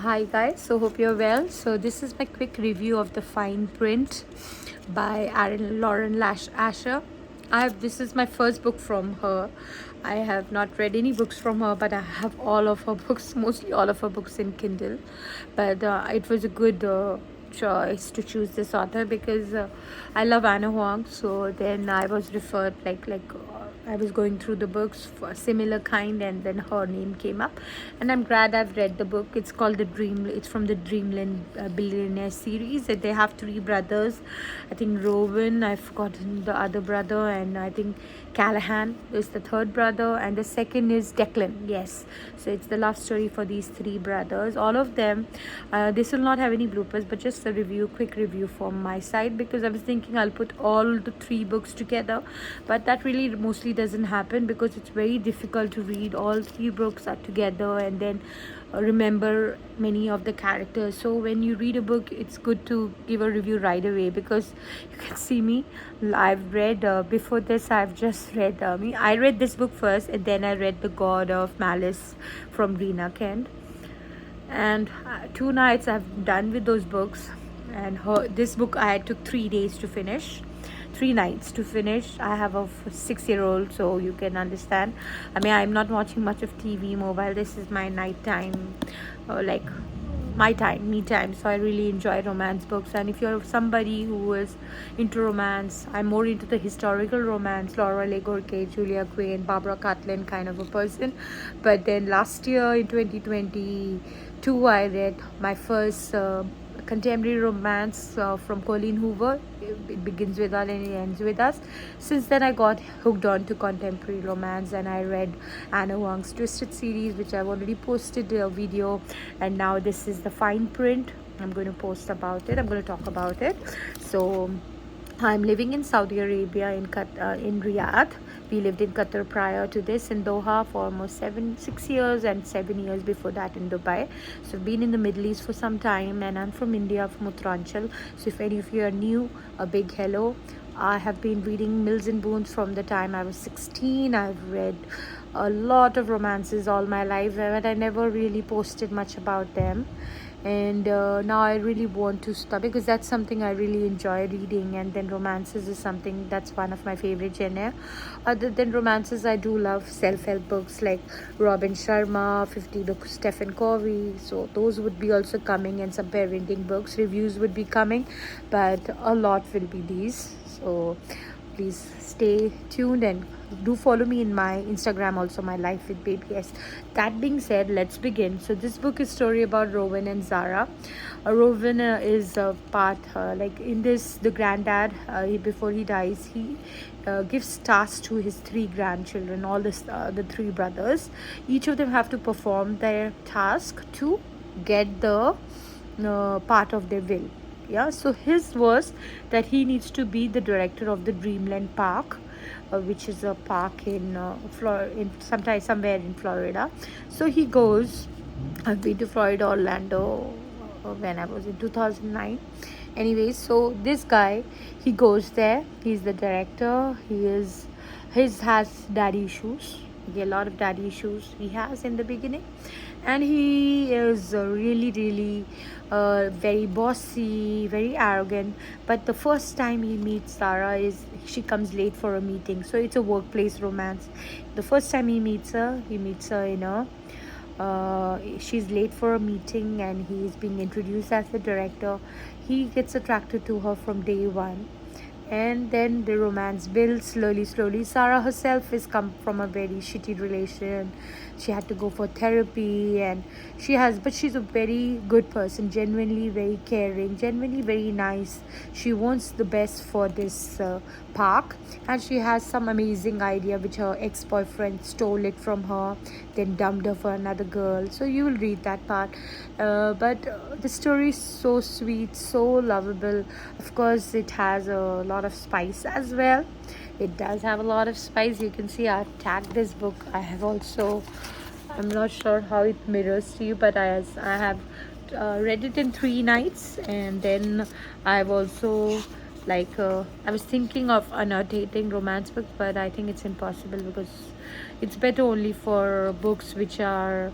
Hi guys, so hope you're well. So this is my quick review of The Fine Print by Lauren Asher. This is my first book from her. I have not read any books from her, but I have all of her books, mostly all of her books in Kindle. But it was a good choice to choose this author because I love Anna Huang. So then I was referred I was going through the books for a similar kind, and then her name came up, and I'm glad I've read the book. It's called It's from the Dreamland Billionaire series. And they have three brothers. I think Rowan, I've forgotten the other brother, and I think Callahan is the third brother, and the second is Declan. Yes, so it's the love story for these three brothers. All of them. This will not have any bloopers, but just a quick review from my side, because I was thinking I'll put all the three books together, but that really mostly doesn't happen because it's very difficult to read all three books are together and then remember many of the characters. So when you read a book, it's good to give a review right away, because you can see me, I've read before this, I've just read I read this book first, and then I read The God of Malice from Rina Kent, and 2 nights I've done with those books. And this book I took 3 days to finish, 3 nights to finish. I have a 6-year-old, so you can understand. I mean, I'm not watching much of TV, mobile. This is my night time, like my time, me time. So I really enjoy romance books. And if you're somebody who is into romance, I'm more into the historical romance, Laura Legorque, Julia Quinn, Barbara Catlin kind of a person. But then last year in 2022, I read my first contemporary romance from Colleen Hoover. It begins with us and it ends with us. Since then, I got hooked on to contemporary romance, and I read Anna Huang's Twisted series, which I've already posted a video, and now this is The Fine Print. I'm going to post about it. I'm going to talk about it. So I'm living in Saudi Arabia in Riyadh. We lived in Qatar prior to this, in Doha for almost 6 years, and 7 years before that in Dubai. So I've been in the Middle East for some time, and I'm from India, from Uttaranchal. So if any of you are new, a big hello. I have been reading Mills and Boons from the time I was 16. I've read a lot of romances all my life, but I never really posted much about them. And now I really want to stop, because that's something I really enjoy reading. And then romances is something that's one of my favorite genre. Other than romances, I do love self-help books like Robin Sharma, 50 books, Stephen Covey. So those would be also coming, and some parenting books reviews would be coming, but a lot will be these. So please stay tuned, and do follow me in my Instagram also, My Life with Baby S. That being said, let's begin. So this book is story about Rowan and Zara. Rowan is a part like in this, the granddad, before he dies, he gives tasks to his three grandchildren, all the three brothers. Each of them have to perform their task to get the part of their will. Yeah, so his was that he needs to be the director of the Dreamland Park, which is a park in somewhere in Florida. So he goes. I've been to Florida, Orlando, when I was in 2009. Anyways, so this guy, he goes there. He's the director. Has daddy issues. Okay, a lot of daddy issues he has in the beginning, and he is really very bossy, very arrogant. But the first time he meets Sarah, is she comes late for a meeting, so it's a workplace romance. The first time he meets her in a she's late for a meeting, and he is being introduced as the director. He gets attracted to her from day one, and then the romance builds slowly. Sarah herself is come from a very shitty relation. She had to go for therapy, and but she's a very good person, genuinely very caring, genuinely very nice. She wants the best for this park, and she has some amazing idea which her ex-boyfriend stole it from her, then dumped her for another girl. So you will read that part, but the story is so sweet, so lovable. Of course, it has a lot of spice as well. It does have a lot of spice. You can see I've tagged this book. I have also, I'm not sure how it mirrors to you, but I have read it in 3 nights. And then I've also I was thinking of annotating romance books, but I think it's impossible, because it's better only for books which are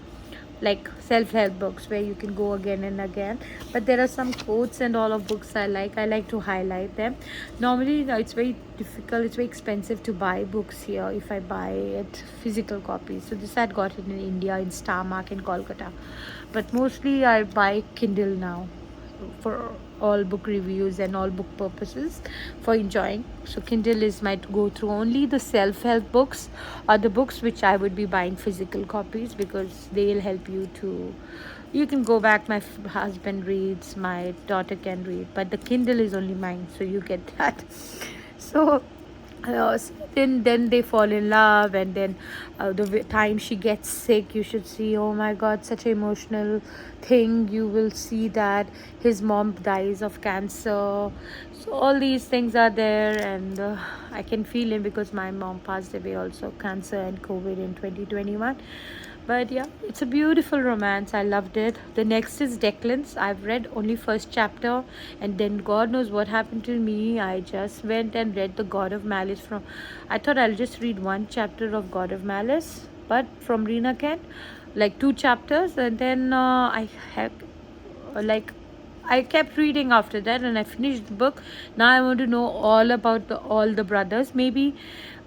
like self-help books where you can go again and again. But there are some quotes and all of books I like to highlight them. Normally it's very difficult, it's very expensive to buy books here if I buy it physical copies. So this I had got it in India in Star Mark in Kolkata, but mostly I buy Kindle now for all book reviews and all book purposes for enjoying. So Kindle is my go through. Only the self-help books are the books which I would be buying physical copies, because they'll help you to, you can go back, my husband reads, my daughter can read, but the Kindle is only mine, so you get that. So so then they fall in love, and then time she gets sick, you should see, oh my god, such an emotional thing. You will see that his mom dies of cancer, so all these things are there. And I can feel him because my mom passed away also, cancer and COVID in 2021. But yeah, it's a beautiful romance. I loved it. The next is Declan's. I've read only first chapter, and then God knows what happened to me. I just went and read the God of Malice from. I thought I'll just read one chapter of God of Malice, but from Rina Kent, like 2 chapters, and then I had like I kept reading after that, and I finished the book. Now I want to know all about all the brothers, maybe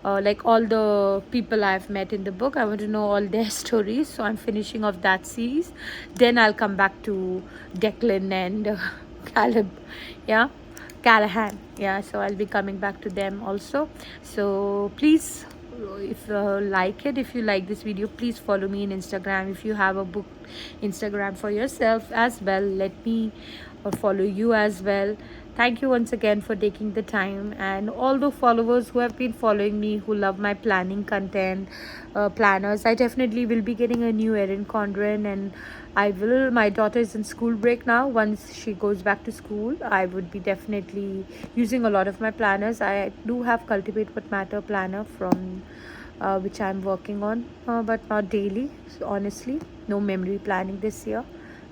like all the people I've met in the book. I want to know all their stories. So I'm finishing off that series. Then I'll come back to Declan and Caleb. Yeah, Callahan. Yeah, so I'll be coming back to them also. So please, if if you like this video, please follow me in Instagram. If you have a book Instagram for yourself as well, let me follow you as well. Thank you once again for taking the time, and all the followers who have been following me, who love my planning content, planners. I definitely will be getting a new Erin Condren, and my daughter is in school break now. Once she goes back to school, I would be definitely using a lot of my planners. I do have Cultivate What Matter planner from which I'm working on, but not daily. So honestly, no memory planning this year.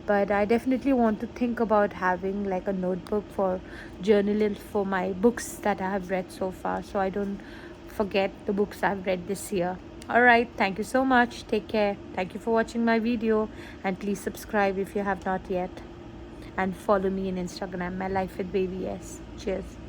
But I definitely want to think about having like a notebook for journaling for my books that I have read so far, so I don't forget the books I've read this year. All right, thank you so much. Take care. Thank you for watching my video, and please subscribe if you have not yet, and follow me in Instagram, My Life with Baby S. Cheers.